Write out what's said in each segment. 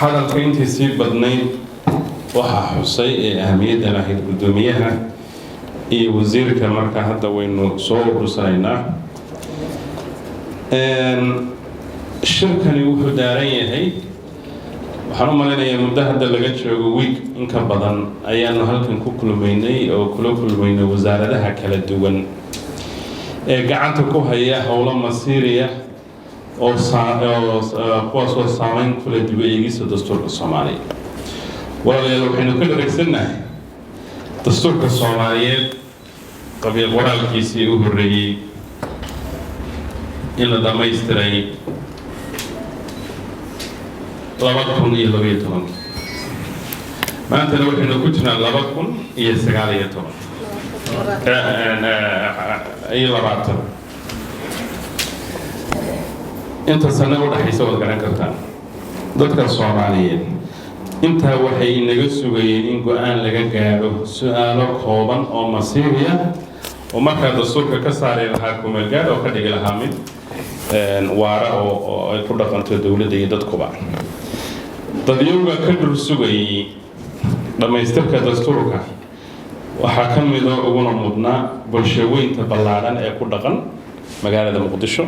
hadalka intii sii badnayd waxaa xusay ee ahmiyadda lahayd guddoomiyaha iyo wasiirka marka hadda waynu soo urursanaynaa. shirkani wuxuu daaran yahay, waxaan u maleynayaa muddo hadda laga joogo week in ka badan ayaanu halkan ku kulmaynay oo kula kulmaynay wasaaradaha kala duwan ee gacanta ku haya howlo masiiriya oo kuwaasoo saameyn kula dib u eegista dastuurka Soomaaliya. walaalayaal waxaynu ka dhareegsannahay dastuurka Soomaaliyeed qabiil qoraalkiisii u horreeyey in la dhamaystiray 2012. maantana waxaynu ku jirnaa 2019 inta sano u dhaxaysa wad garan kartaan dadka Soomaaliyeed intaa waxay inaga sugayeen in go'aan laga gaaro su'aalo kooban oo masiiriya oo markaa dastuurka ka saari lahaa kumeel gaar oo ka dhigi lahaa mid waara oo ay ku dhaqanto dowladda iyo dadkuba. dadyowga ka dhul sugayay dhammaystirka dastuurka waxaa ka mid oo uguna mudnaa bulshaweynta ballaaran ee ku dhaqan magaalada Muqdisho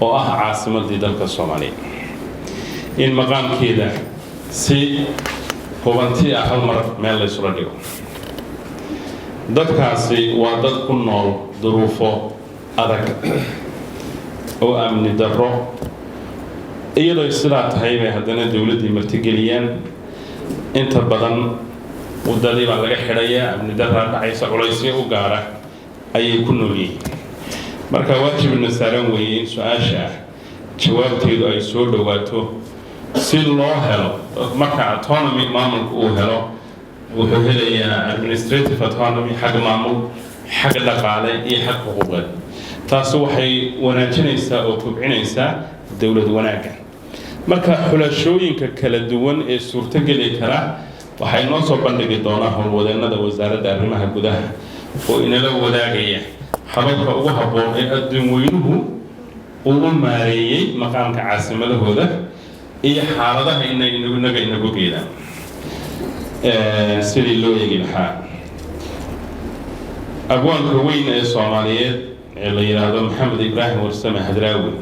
oo ah caasimadii dalka Soomaaliya. in maqaamkeeda si hubanti ah hal mar meel la isula dhigo. dadkaasi waa dad ku nool duruufo adag oo amni darro, iyadoo sidaa tahay bay haddana dowladdii martigeliyaan. inta badan wadadii baa laga xidhayaa, amni darraa dhacaysa, culaysyo u gaara ayay ku nool yihiin. marka waajibna saaran weeye in su-aasha jawaabteedu ay soo dhowaato si loo helo marka autonomy maamulka uu helo wuxuu helayaa administrative autonomy xag maamul, xag dhaqaale iyo xag xuquuqeed. taasi waxay wanaajinaysaa oo kobcinaysaa dowlad wanaagga. marka xulashooyinka kala duwan ee suurtageli kara waxay noo soo bandhigi doonaa howlwadeennada wasaaradda arrimaha gudaha oo inala wadaagaya hababka ugu habboon ee adduun weynuhu uu u maareeyey maqaamka caasimadahooda iyo xaaladaha inagu geedaan sidii loo eegi lahaa. abwaanka weyn ee Soomaaliyeed ee la yiraahdo Maxamed Ibraahim Warsame Hadraawi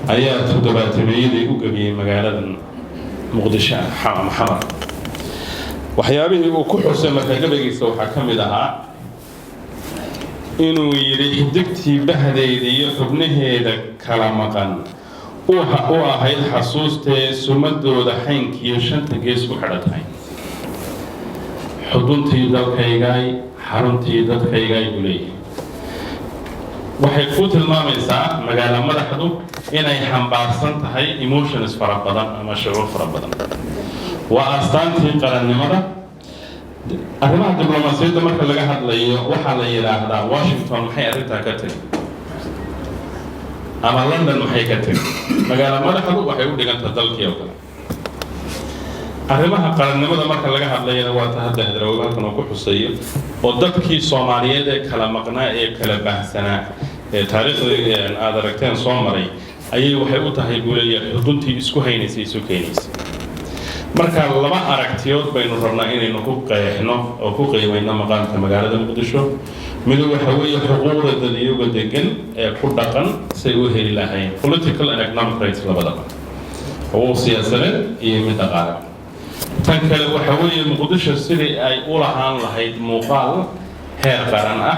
ayaa toddobaatameeyadii u gabiyey magaalada Muqdisho xamar. waxyaabihii uu ku xusay marka gabaygiisa waxaa ka mid ahaa inuu yidhi xidigtii bahdeeda iyo xubnaheeda kala maqan u ahayd xasuustee sumadooda xaynkiiyo shanta gees ku xidhatahay. xuduntii dalkaygaay, xaruntii dadkaygaay buu leeyahay. waxay ku tilmaamaysaa magaalo madaxdu inay xambaarsan tahay emotions fara badan ama shucuur fara badan. waa astaantii qarannimada. arrimaha diblomaasiyadda marka laga hadlayo waxaa la yidhaahdaa Washington maxay arrintaa ka tiri ama London maxay ka tiri. magaalo madaxdu waxay u dhigantaa dalkii oo kale. arrimaha qarannimada marka laga hadlayana waa ta hadda Hadraawi halkan uu ku xusayo oo dadkii Soomaaliyeed ee kala maqnaa ee kala baahsanaa ee taariikhdii aad aragteen soo maray ayay waxay u tahay guuleeya xuduntii isku haynaysay isu keenaysay. marka laba aragtiyood baynu rabnaa inaynu ku qeexno oo ku qiimayno maqaamka magaalada Muqdisho. mid waxa weeye xuquuqda dadyoga degan ee ku dhaqan say u heli lahayn political and economic rights labadaba, xuquuq siyaasadeed iyo mid dhaqaale. tan kale waxa weeye Muqdisho sidii ay u lahaan lahayd muuqaal heer qaran ah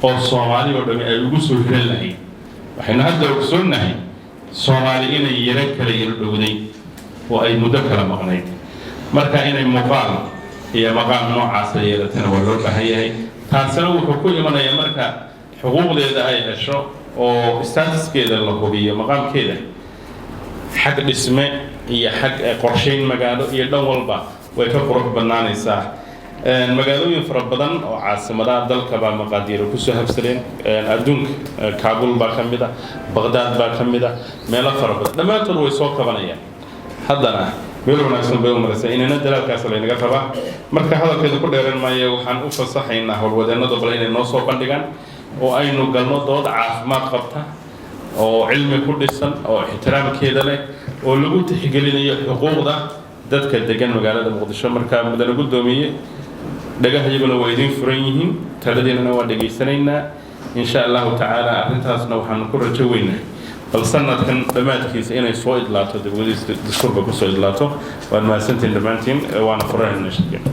oo Soomaali oo dhan ay ugu soo hiran lahayd. waxayna hadda ogsoonnahay Soomaali inay yara kala yara dhowday oo ay muddo kala maqnayd. marka inay muuqaal iyo maqaam noocaas yeelatana waa loo baahan yahay. taasina wuxuu ku imanayaa marka xuquuqdeeda ay hesho oo statuskeeda la hubiyo, maqaamkeeda xag dhisme iyo xag qorsheyn magaalo iyo dhan walba way ka qurux badnaanaysaa. magaalooyin fara badan oo caasimadaha dalka baa maqaadiiro ku soo habsadeen. adduunka Kaabul baa ka mid ah, Baghdad baa ka mid ah, meelo fara badan dhammaantood way soo kabanayaan. haddana meel wanaagsan bay u maraysaa inayna dalaalkaas laynaga rabaa. marka hadalkeedu ku dheeraan maayo waxaan u fasaxaynaa howlwadeennada bal inay noo soo bandhigaan oo aynu galno dood caafimaad qabta oo cilmi ku dhisan oo ixtiraamkeeda leh oo lagu tixgelinayo xuquuqda dadka degan magaalada muqdisho markaa mudane gudoomiye dhagahayaguna waa idin furan yihiin taladeennana waa dhegaysanaynaa insha allahu tacaala arrintaasna waxaanu ku rajo weynaa bal sanadkan dhammaadkiisa inay soo idlaato dawladiisa dastuurka kusoo idlaato waan mahadsantiin dhammaantiin waana furanaynaa shirkeen